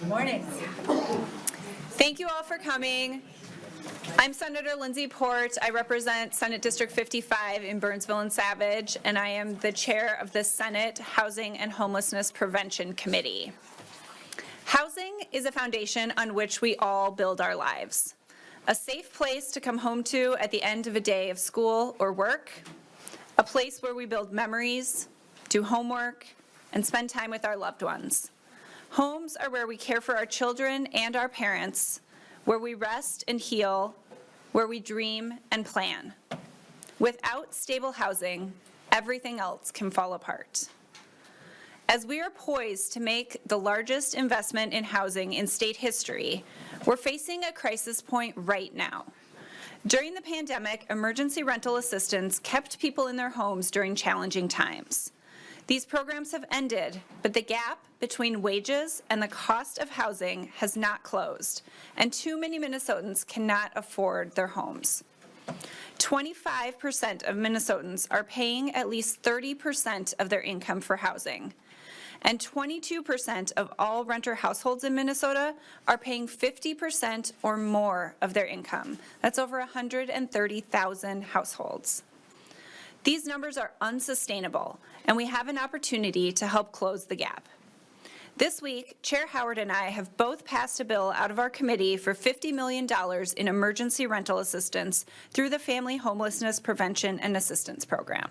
Good morning. Thank you all for coming. I'm Senator Lindsay Port. I represent Senate District 55 in Burnsville and Savage, and I am the chair of the Senate Housing and Homelessness Prevention Committee. Housing is a foundation on which we all build our lives. A safe place to come home to at the end of a day of school or work, a place where we build memories, do homework, and spend time with our loved ones. Homes are where we care for our children and our parents, where we rest and heal, where we dream and plan. Without stable housing, everything else can fall apart. As we are poised to make the largest investment in housing in state history, we're facing a crisis point right now. During the pandemic, emergency rental assistance kept people in their homes during challenging times. These programs have ended, but the gap between wages and the cost of housing has not closed, and too many Minnesotans cannot afford their homes. 25% of Minnesotans are paying at least 30% of their income for housing, and 22% of all renter households in Minnesota are paying 50% or more of their income. That's over 130,000 households. These numbers are unsustainable, and we have an opportunity to help close the gap. This week, Chair Howard and I have both passed a bill out of our committee for $50 million in emergency rental assistance through the Family Homelessness Prevention and Assistance Program.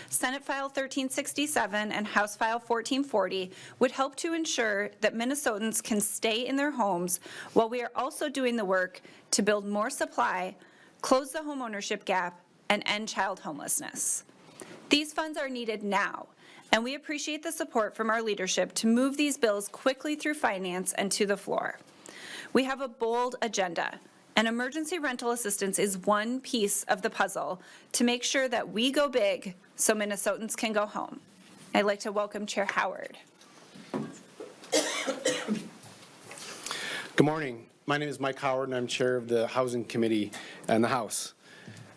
Senate File 1367 and House File 1440 would help to ensure that Minnesotans can stay in their homes while we are also doing the work to build more supply, close the homeownership gap, and end child homelessness. These funds are needed now, and we appreciate the support from our leadership to move these bills quickly through finance and to the floor. We have a bold agenda, and emergency rental assistance is one piece of the puzzle to make sure that we go big so Minnesotans can go home. I'd like to welcome Chair Howard. Good morning. My name is Mike Howard, and I'm chair of the Housing Committee in the House.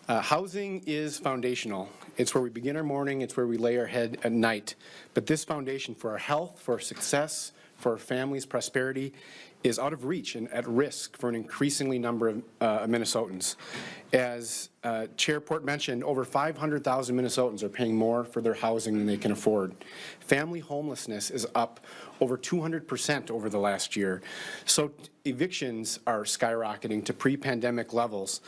Housing is foundational. It's where we begin our morning, it's where we lay our head at night. But this foundation for our health, for our success, for our families' prosperity is out of reach and at risk for an increasingly number of Minnesotans. As Chair Port mentioned, over 500,000 Minnesotans are paying more for their housing than they can afford. Family homelessness is up over 200% over the last year. So evictions are skyrocketing to pre-pandemic levels,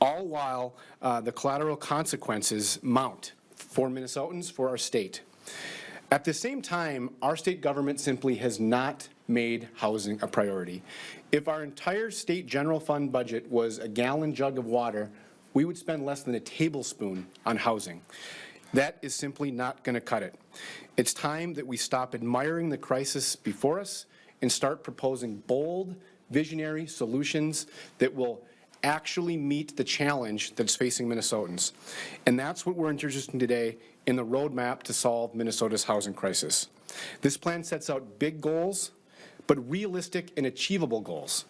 all while the collateral consequences mount for Minnesotans, for our state. At the same time, our state government simply has not made housing a priority. If our entire state general fund budget was a gallon jug of water, we would spend less than a tablespoon on housing. That is simply not going to cut it. It's time that we stop admiring the crisis before us and start proposing bold, visionary solutions that will actually meet the challenge that's facing Minnesotans. And that's what we're introducing today in the roadmap to solve Minnesota's housing crisis. This plan sets out big goals, but realistic and achievable goals,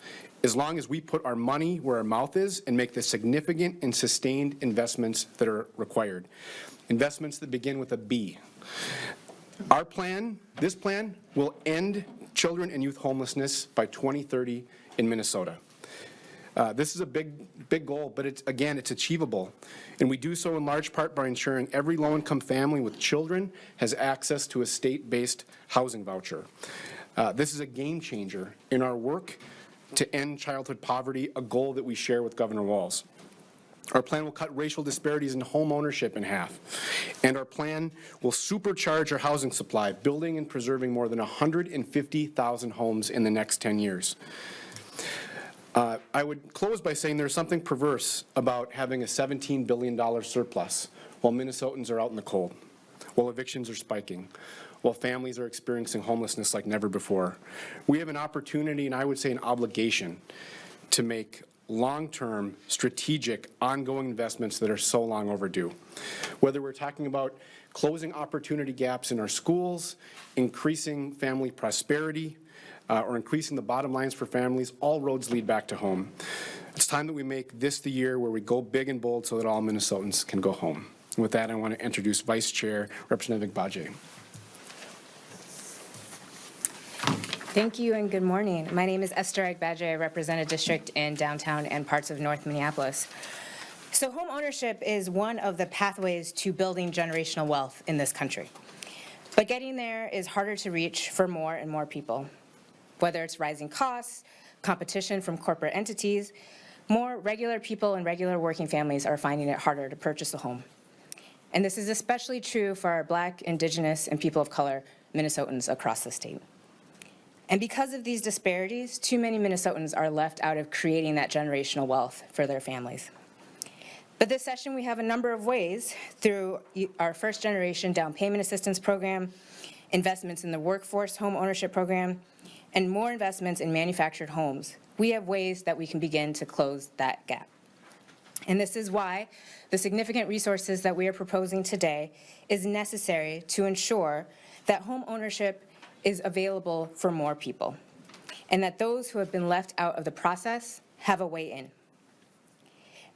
as long as we put our money where our mouth is and make the significant and sustained investments that are required. Investments that begin with a B. Our plan, this plan, will end children and youth homelessness by 2030 in Minnesota. This is a big goal, but it's achievable. And we do so in large part by ensuring every low-income family with children has access to a state-based housing voucher. This is a game changer in our work to end childhood poverty, a goal that we share with Governor Walz. Our plan will cut racial disparities in home ownership in half. And our plan will supercharge our housing supply, building and preserving more than 150,000 homes in the next 10 years. I would close by saying there's something perverse about having a $17 billion surplus while Minnesotans are out in the cold, while evictions are spiking, while families are experiencing homelessness like never before. We have an opportunity, and I would say an obligation, to make long-term, strategic, ongoing investments that are so long overdue. Whether we're talking about closing opportunity gaps in our schools, increasing family prosperity, or increasing the bottom lines for families, all roads lead back to home. It's time that we make this the year where we go big and bold so that all Minnesotans can go home. And with that, I want to introduce Vice Chair Representative Bajaj. Thank you and good morning. My name is Esther Agbaje. I represent a district in downtown and parts of North Minneapolis. So home ownership is one of the pathways to building generational wealth in this country. But getting there is harder to reach for more and more people. Whether it's rising costs, competition from corporate entities, more regular people and regular working families are finding it harder to purchase a home. And this is especially true for our Black, Indigenous, and people of color Minnesotans across the state. And because of these disparities, too many Minnesotans are left out of creating that generational wealth for their families. But this session, we have a number of ways through our first generation down payment assistance program, investments in the workforce home ownership program, and more investments in manufactured homes. We have ways that we can begin to close that gap. And this is why the significant resources that we are proposing today is necessary to ensure that home ownership is available for more people, and that those who have been left out of the process have a way in.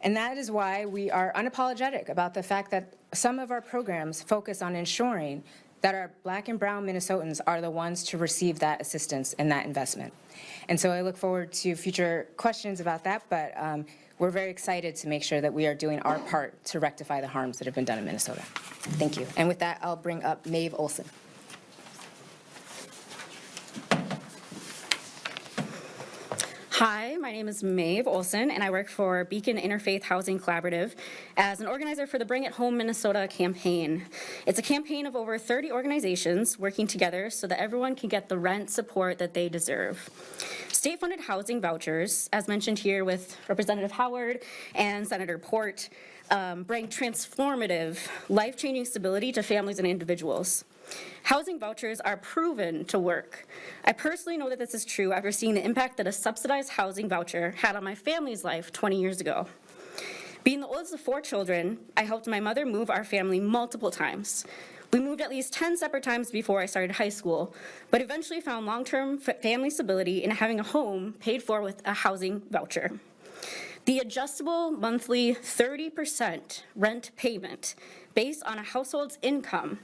And that is why we are unapologetic about the fact that some of our programs focus on ensuring that our Black and brown Minnesotans are the ones to receive that assistance and that investment. And so I look forward to future questions about that, but we're very excited to make sure that we are doing our part to rectify the harms that have been done in Minnesota. Thank you. And with that, I'll bring up Maeve Olson. Hi, my name is Maeve Olson, and I work for Beacon Interfaith Housing Collaborative as an organizer for the Bring It Home Minnesota campaign. It's a campaign of over 30 organizations working together so that everyone can get the rent support that they deserve. State-funded housing vouchers, as mentioned here with Representative Howard and Senator Port, bring transformative, life-changing stability to families and individuals. Housing vouchers are proven to work. I personally know that this is true after seeing the impact that a subsidized housing voucher had on my family's life 20 years ago. Being the oldest of 4 children, I helped my mother move our family multiple times. We moved at least 10 separate times before I started high school, but eventually found long-term family stability in having a home paid for with a housing voucher. The adjustable monthly 30% rent payment based on a household's income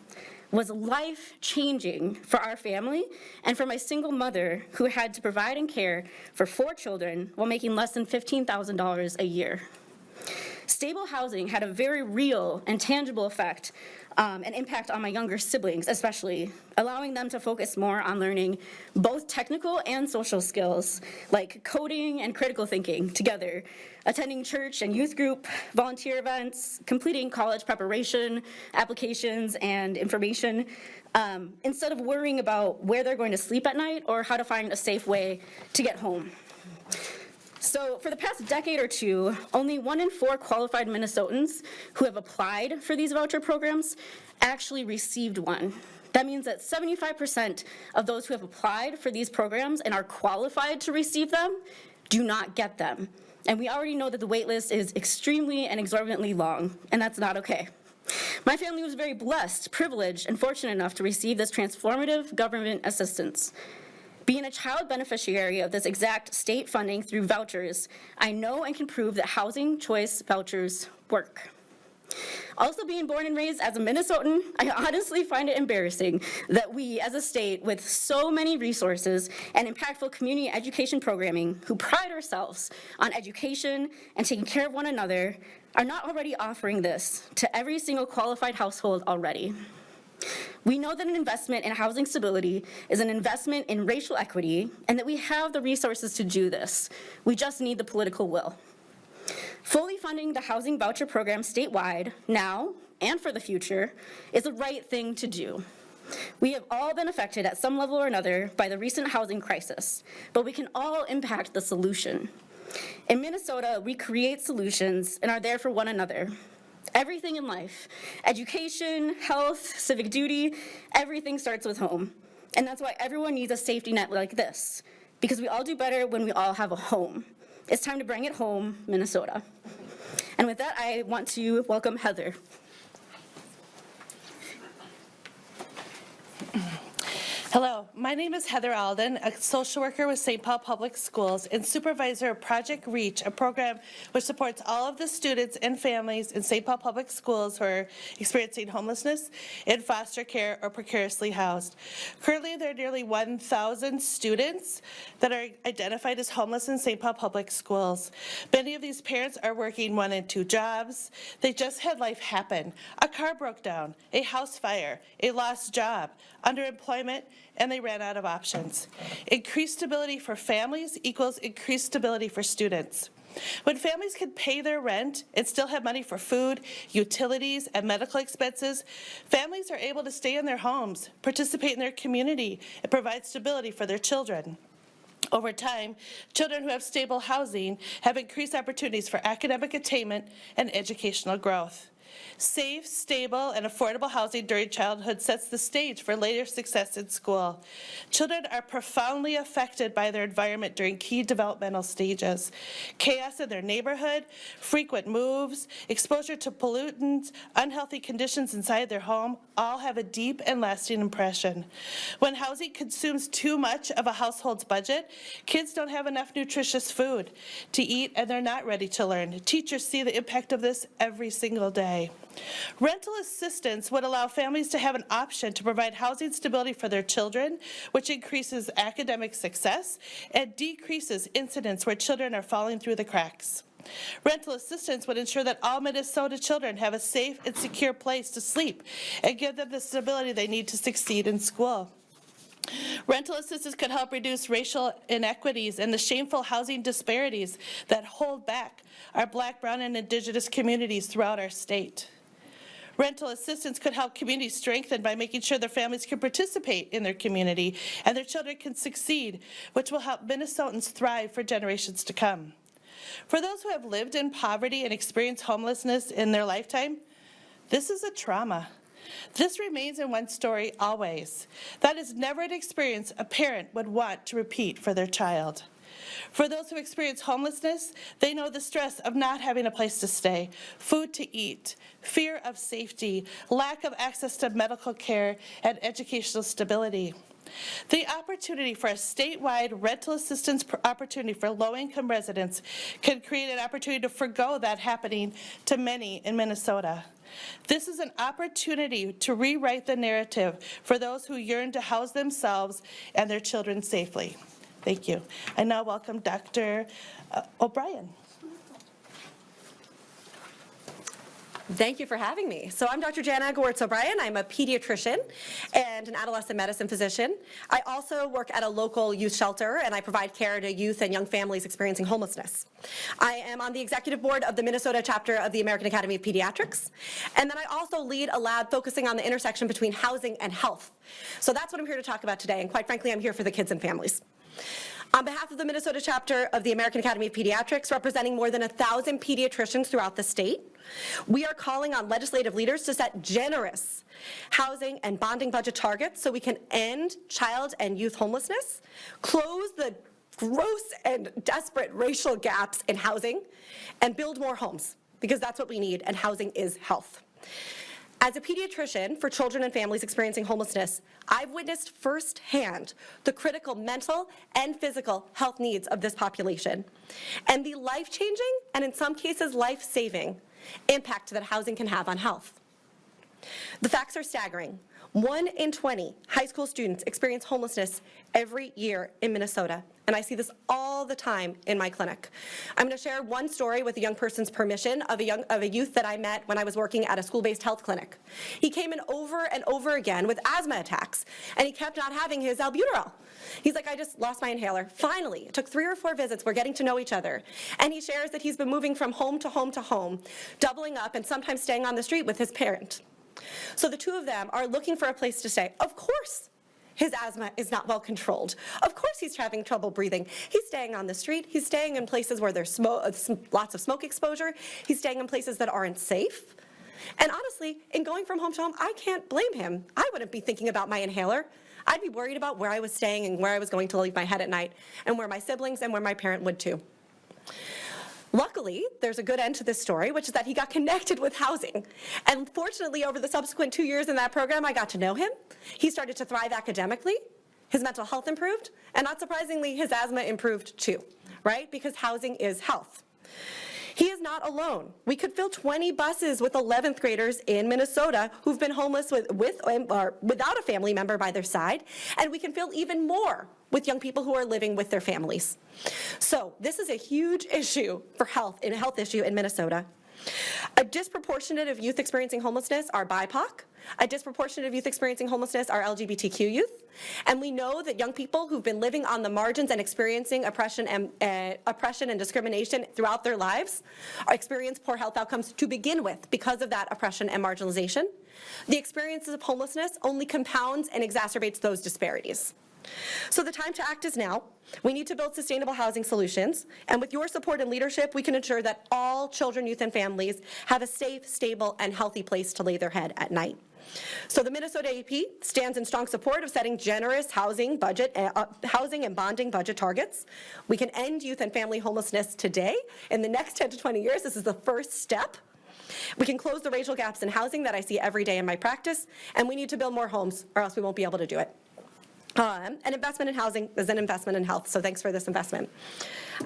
was life-changing for our family and for my single mother who had to provide and care for 4 children while making less than $15,000 a year. Stable housing had a very real and tangible effect and impact on my younger siblings, especially, allowing them to focus more on learning both technical and social skills, like coding and critical thinking together, attending church and youth group, volunteer events, completing college preparation, applications, and information, instead of worrying about where they're going to sleep at night or how to find a safe way to get home. So for the past decade or two, only 1 in 4 qualified Minnesotans who have applied for these voucher programs actually received one. That means that 75% of those who have applied for these programs and are qualified to receive them do not get them. And we already know that the wait list is extremely and exorbitantly long, and that's not okay. My family was very blessed, privileged, and fortunate enough to receive this transformative government assistance. Being a child beneficiary of this exact state funding through vouchers, I know and can prove that housing choice vouchers work. Also, being born and raised as a Minnesotan, I honestly find it embarrassing that we, as a state with so many resources and impactful community education programming, who pride ourselves on education and taking care of one another, are not already offering this to every single qualified household already. We know that an investment in housing stability is an investment in racial equity, and that we have the resources to do this. We just need the political will. Fully funding the housing voucher program statewide, now and for the future, is the right thing to do. We have all been affected at some level or another by the recent housing crisis, but we can all impact the solution. In Minnesota, we create solutions and are there for one another. Everything in life, education, health, civic duty, everything starts with home. And that's why everyone needs a safety net like this, because we all do better when we all have a home. It's time to bring it home, Minnesota. And with that, I want to welcome Heather. Hello, My name is Heather Alden, a social worker with St. Paul Public Schools and supervisor of Project REACH, a program which supports all of the students and families in St. Paul Public Schools who are experiencing homelessness, in foster care, or precariously housed. Currently, there are nearly 1,000 students that are identified as homeless in St. Paul Public Schools. Many of these parents are working 1 and 2 jobs. They just had life happen. A car broke down, a house fire, a lost job, underemployment, and they ran out of options. Increased stability for families equals increased stability for students. When families can pay their rent and still have money for food, utilities, and medical expenses, families are able to stay in their homes, participate in their community, and provide stability for their children. Over time, children who have stable housing have increased opportunities for academic attainment and educational growth. Safe, stable, and affordable housing during childhood sets the stage for later success in school. Children are profoundly affected by their environment during key developmental stages. Chaos in their neighborhood, frequent moves, exposure to pollutants, unhealthy conditions inside their home all have a deep and lasting impression. When housing consumes too much of a household's budget, kids don't have enough nutritious food to eat and they're not ready to learn. Teachers see the impact of this every single day. Rental assistance would allow families to have an option to provide housing stability for their children, which increases academic success and decreases incidents where children are falling through the cracks. Rental assistance would ensure that all Minnesota children have a safe and secure place to sleep and give them the stability they need to succeed in school. Rental assistance could help reduce racial inequities and the shameful housing disparities that hold back our Black, Brown, and Indigenous communities throughout our state. Rental assistance could help communities strengthen by making sure their families can participate in their community and their children can succeed, which will help Minnesotans thrive for generations to come. For those who have lived in poverty and experienced homelessness in their lifetime, this is a trauma. This remains in one's story always. That is never an experience a parent would want to repeat for their child. For those who experience homelessness, they know the stress of not having a place to stay, food to eat, fear of safety, lack of access to medical care, and educational stability. The opportunity for a statewide rental assistance opportunity for low-income residents can create an opportunity to forgo that happening to many in Minnesota. This is an opportunity to rewrite the narrative for those who yearn to house themselves and their children safely. Thank you. I now welcome Dr. O'Brien. Thank you for having me. So I'm Dr. Janna Gerwirtz-O'Brien. I'm a pediatrician and an adolescent medicine physician. I also work at a local youth shelter, and I provide care to youth and young families experiencing homelessness. I am on the executive board of the Minnesota chapter of the American Academy of Pediatrics, and then I also lead a lab focusing on the intersection between housing and health. So that's what I'm here to talk about today, and quite frankly, I'm here for the kids and families. On behalf of the Minnesota chapter of the American Academy of Pediatrics, representing more than 1,000 pediatricians throughout the state, we are calling on legislative leaders to set generous housing and bonding budget targets so we can end child and youth homelessness, close the gross and desperate racial gaps in housing, and build more homes, because that's what we need, and housing is health. As a pediatrician for children and families experiencing homelessness, I've witnessed firsthand the critical mental and physical health needs of this population, and the life-changing, and in some cases life-saving, impact that housing can have on health. The facts are staggering. 1 in 20 high school students experience homelessness every year in Minnesota, and I see this all the time in my clinic. I'm going to share one story with a young person's permission of a youth that I met when I was working at a school-based health clinic. He came in over and over again with asthma attacks, and he kept not having his albuterol. He's like, I just lost my inhaler. Finally, it took 3 or 4 visits. We're getting to know each other. And he shares that he's been moving from home to home to home, doubling up and sometimes staying on the street with his parent. So the two of them are looking for a place to stay. Of course, his asthma is not well controlled. Of course he's having trouble breathing. He's staying on the street. He's staying in places where there's lots of smoke exposure. He's staying in places that aren't safe. And honestly, in going from home to home, I can't blame him. I wouldn't be thinking about my inhaler. I'd be worried about where I was staying and where I was going to leave my head at night, and where my siblings and where my parent would too. Luckily, there's a good end to this story, which is that he got connected with housing. And fortunately, over the subsequent 2 years in that program, I got to know him. He started to thrive academically. his mental health improved, and not surprisingly, his asthma improved too, right? Because housing is health. He is not alone. We could fill 20 buses with 11th graders in Minnesota who've been homeless with or without a family member by their side, and we can fill even more with young people who are living with their families. So this is a huge issue for health, a health issue in Minnesota. A disproportionate of youth experiencing homelessness are BIPOC. A disproportionate of youth experiencing homelessness are LGBTQ youth. And we know that young people who've been living on the margins and experiencing oppression and discrimination throughout their lives experience poor health outcomes to begin with because of that oppression and marginalization. The experiences of homelessness only compounds and exacerbates those disparities. So the time to act is now. We need to build sustainable housing solutions, and with your support and leadership, we can ensure that all children, youth, and families have a safe, stable, and healthy place to lay their head at night. So the Minnesota AP stands in strong support of setting generous housing and bonding budget targets. We can end youth and family homelessness today. In the next 10 to 20 years, this is the first step. We can close the racial gaps in housing that I see every day in my practice, and we need to build more homes, or else we won't be able to do it. An investment in housing is an investment in health, so thanks for this investment.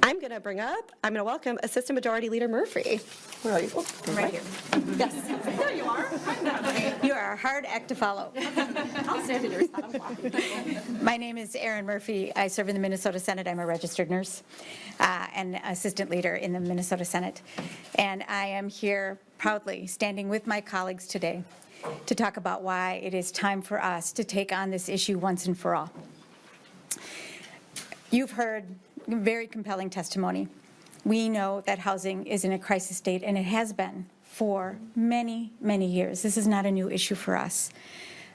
I'm going to welcome Assistant Majority Leader Murphy. Where are you? I'm right here. Yes, there you are. You are a hard act to follow. I'll stand in your spot. My name is Erin Murphy. I serve in the Minnesota Senate. I'm a registered nurse and assistant leader in the Minnesota Senate. And I am here proudly standing with my colleagues today to talk about why it is time for us to take on this issue once and for all. You've heard very compelling testimony. We know that housing is in a crisis state, and it has been for many, many years. This is not a new issue for us.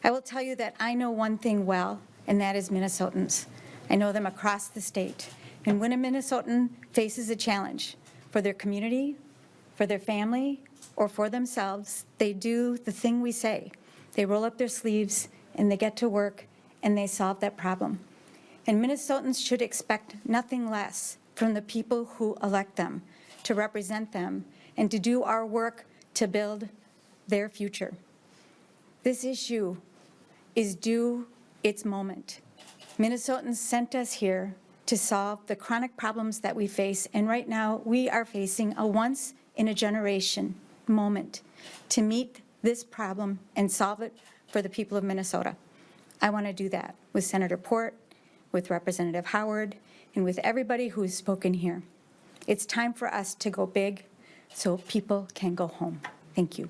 I will tell you that I know one thing well, and that is Minnesotans. I know them across the state. And when a Minnesotan faces a challenge for their community, for their family, or for themselves, they do the thing we say. They roll up their sleeves, and they get to work, and they solve that problem. And Minnesotans should expect nothing less from the people who elect them, to represent them, and to do our work to build their future. This issue is due its moment. Minnesotans sent us here to solve the chronic problems that we face, and right now we are facing a once-in-a-generation moment to meet this problem and solve it for the people of Minnesota. I want to do that with Senator Port, with Representative Howard, and with everybody who has spoken here. It's time for us to go big so people can go home. Thank you.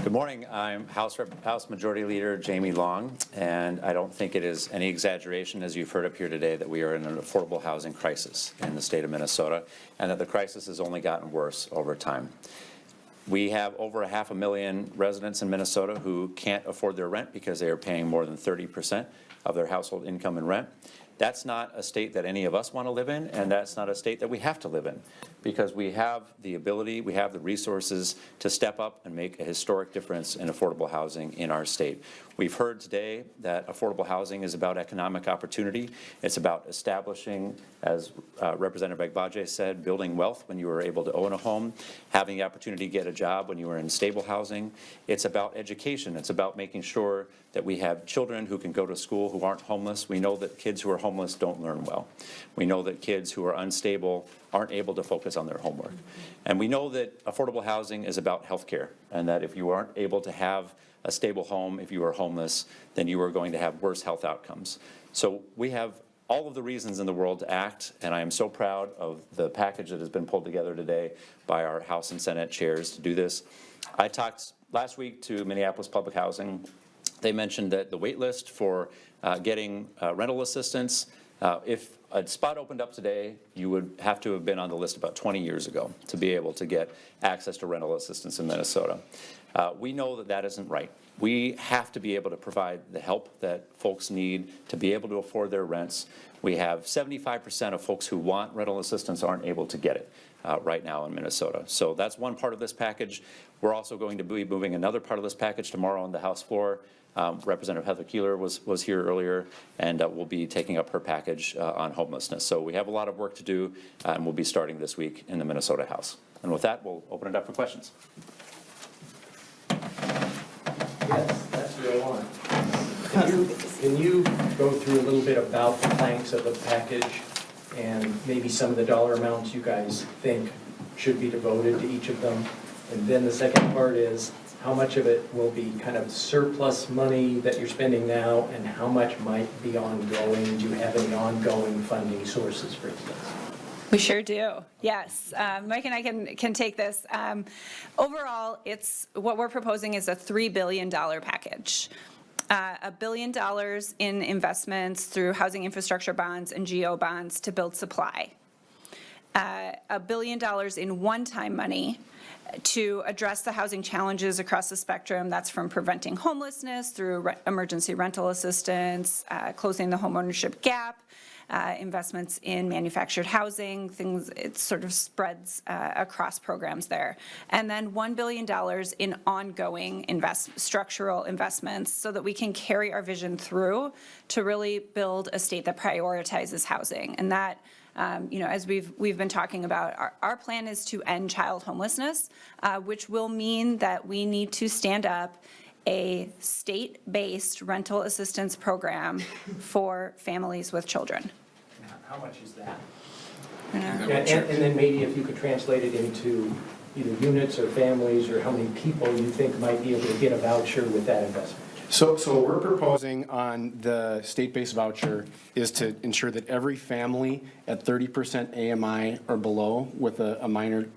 Good morning. I'm House Majority Leader Jamie Long, and I don't think it is any exaggeration, as you've heard up here today, that we are in an affordable housing crisis in the state of Minnesota, and that the crisis has only gotten worse over time. We have over 500,000 residents in Minnesota who can't afford their rent because they are paying more than 30% of their household income in rent. That's not a state that any of us want to live in, and that's not a state that we have to live in, because we have the ability, we have the resources to step up and make a historic difference in affordable housing in our state. We've heard today that affordable housing is about economic opportunity. It's about establishing, as Representative Agbaje said, building wealth when you are able to own a home, having the opportunity to get a job when you are in stable housing. It's about education. It's about making sure that we have children who can go to school who aren't homeless. We know that kids who are homeless don't learn well. We know that kids who are unstable aren't able to focus on their homework. And we know that affordable housing is about health care, and that if you aren't able to have a stable home, if you are homeless, then you are going to have worse health outcomes. So we have all of the reasons in the world to act, and I am so proud of the package that has been pulled together today by our House and Senate chairs to do this. I talked last week to Minneapolis Public Housing. They mentioned that the wait list for getting rental assistance, if a spot opened up today, you would have to have been on the list about 20 years ago to be able to get access to rental assistance in Minnesota. We know that that isn't right. We have to be able to provide the help that folks need to be able to afford their rents. We have 75% of folks who want rental assistance aren't able to get it right now in Minnesota. So that's one part of this package. We're also going to be moving another part of this package tomorrow on the House floor. Representative Heather Keeler was here earlier, and will be taking up her package on homelessness. So we have a lot of work to do, and we'll be starting this week in the Minnesota House. And with that, we'll open it up for questions. Yes, that's what I want. Can you go through a little bit about the planks of the package and maybe some of the dollar amounts you guys think should be devoted to each of them? And then the second part is, how much of it will be kind of surplus money that you're spending now, and how much might be ongoing? Do you have any ongoing funding sources, for instance? We sure do, yes. Mike and I can take this. Overall, what we're proposing is a $3 billion package. $1 billion in investments through housing infrastructure bonds and GO bonds to build supply. $1 billion in one-time money to address the housing challenges across the spectrum. That's from preventing homelessness through emergency rental assistance, closing the homeownership gap, investments in manufactured housing, things, it sort of spreads across programs there. And then $1 billion in ongoing structural investments so that we can carry our vision through to really build a state that prioritizes housing. And that, as we've been talking about, our plan is to end child homelessness, which will mean that we need to stand up a state-based rental assistance program for families with children. How much is that? Yeah. And then maybe if you could translate it into either units or families, or how many people you think might be able to get a voucher with that investment. So what we're proposing on the state-based voucher is to ensure that every family at 30% AMI or below with a minor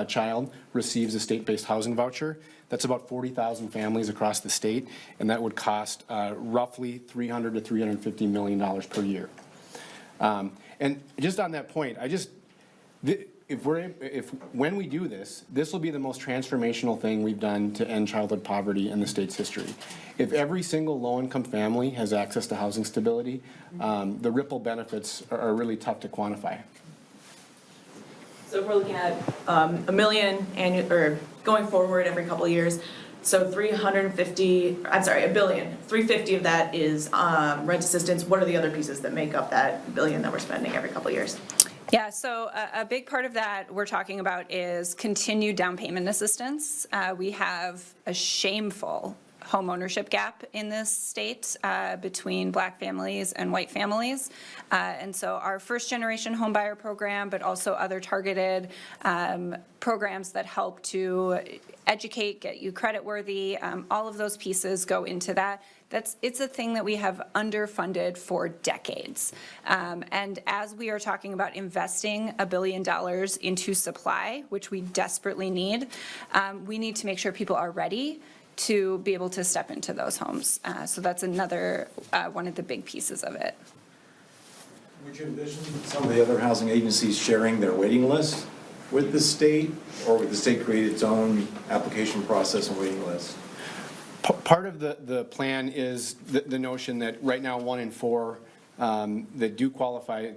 child receives a state-based housing voucher. That's about 40,000 families across the state, and that would cost roughly $300 to $350 million per year. And just on that point, when we do this, this will be the most transformational thing we've done to end childhood poverty in the state's history. If every single low-income family has access to housing stability, the ripple benefits are really tough to quantify. So if we're looking at $1 million annual, or going forward every couple of years, so $1 billion, 350 of that is rent assistance. What are the other pieces that make up that $1 billion that we're spending every couple of years? Yeah, so a big part of that we're talking about is continued down payment assistance. We have a shameful home ownership gap in this state between Black families and white families. And so our first generation home buyer program, but also other targeted programs that help to educate, get you credit worthy, all of those pieces go into that. It's a thing that we have underfunded for decades. And as we are talking about investing $1 billion into supply, which we desperately need, we need to make sure people are ready to be able to step into those homes. So that's another one of the big pieces of it. Would you envision some of the other housing agencies sharing their waiting list with the state, or would the state create its own application process and waiting list? Part of the plan is the notion that right now 1 in 4 that do qualify,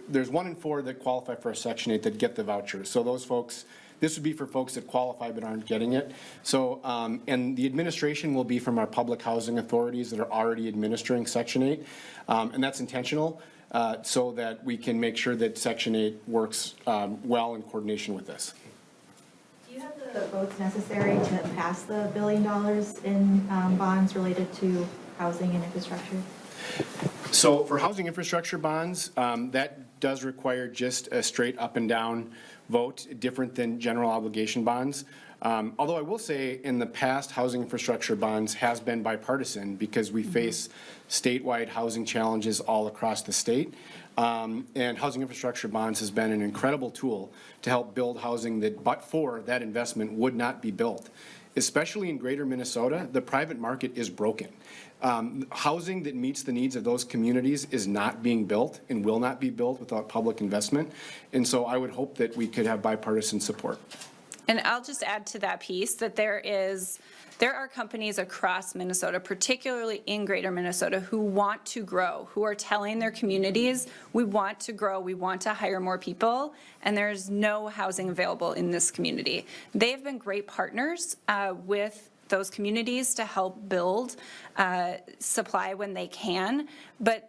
there's 1 in 4 that qualify for a Section 8 that get the voucher. So those folks, this would be for folks that qualify but aren't getting it. So, and the administration will be from our public housing authorities that are already administering Section 8. And that's intentional so that we can make sure that Section 8 works well in coordination with this. Do you have the votes necessary to pass the $1 billion in bonds related to housing and infrastructure? So for housing infrastructure bonds, that does require just a straight up and down vote, different than general obligation bonds. Although I will say in the past, housing infrastructure bonds has been bipartisan because we face statewide housing challenges all across the state. And housing infrastructure bonds has been an incredible tool to help build housing that, but for that investment, would not be built. Especially in greater Minnesota, the private market is broken. Housing that meets the needs of those communities is not being built and will not be built without public investment. And so I would hope that we could have bipartisan support. And I'll just add to that piece that there are companies across Minnesota, particularly in greater Minnesota, who want to grow, who are telling their communities, we want to grow, we want to hire more people, and there's no housing available in this community. They have been great partners with those communities to help build supply when they can, but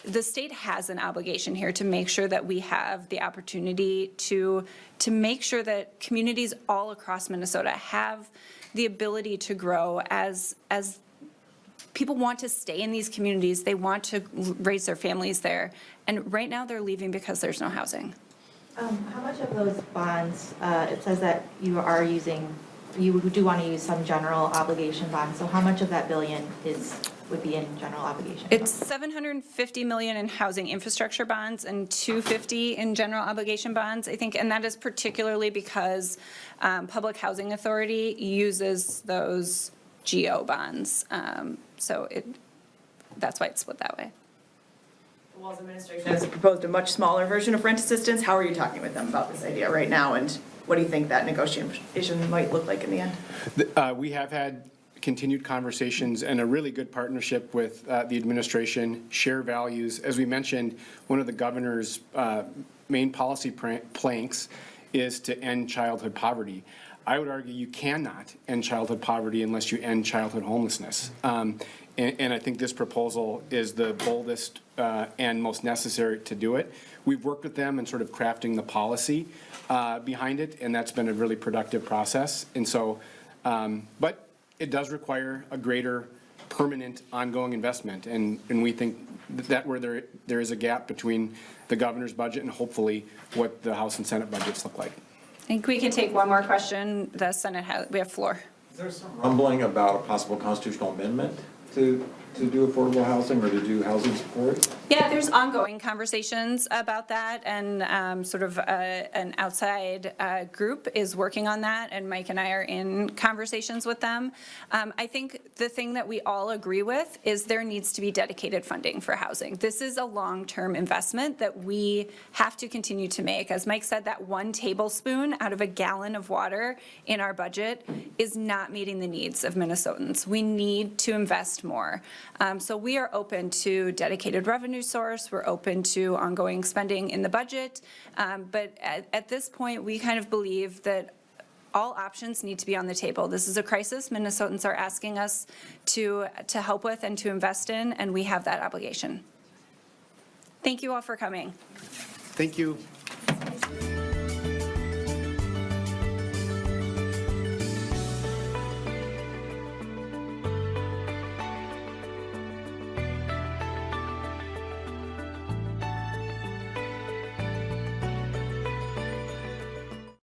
the state has an obligation here to make sure that we have the opportunity to make sure that communities all across Minnesota have the ability to grow as people want to stay in these communities, they want to raise their families there, and right now they're leaving because there's no housing. How much of those bonds, it says that you are using, you do want to use some general obligation bonds, so how much of that billion would be in general obligation? It's $750 million in housing infrastructure bonds and $250 in general obligation bonds, I think, and that is particularly because Public Housing Authority uses those GO bonds. So that's why it's split that way. The Walz administration has proposed a much smaller version of rent assistance. How are you talking with them about this idea right now, and what do you think that negotiation might look like in the end? We have had continued conversations and a really good partnership with the administration, share values. As we mentioned, one of the governor's main policy planks is to end childhood poverty. I would argue you cannot end childhood poverty unless you end childhood homelessness. And I think this proposal is the boldest and most necessary to do it. We've worked with them in sort of crafting the policy behind it, and that's been a really productive process. And so, but it does require a greater permanent ongoing investment. And we think that where there is a gap between the governor's budget and hopefully what the House and Senate budgets look like. I think we can take one more question. The Senate has, we have floor. Is there some rumbling about a possible constitutional amendment to do affordable housing or to do housing support? Yeah, there's ongoing conversations about that, and sort of an outside group is working on that, and Mike and I are in conversations with them. I think the thing that we all agree with is there needs to be dedicated funding for housing. This is a long-term investment that we have to continue to make. As Mike said, that 1 tablespoon out of a gallon of water in our budget is not meeting the needs of Minnesotans. We need to invest more. So we are open to dedicated revenue source. We're open to ongoing spending in the budget. But at this point, we kind of believe that all options need to be on the table. This is a crisis Minnesotans are asking us to help with and to invest in, and we have that obligation. Thank you all for coming. Thank you.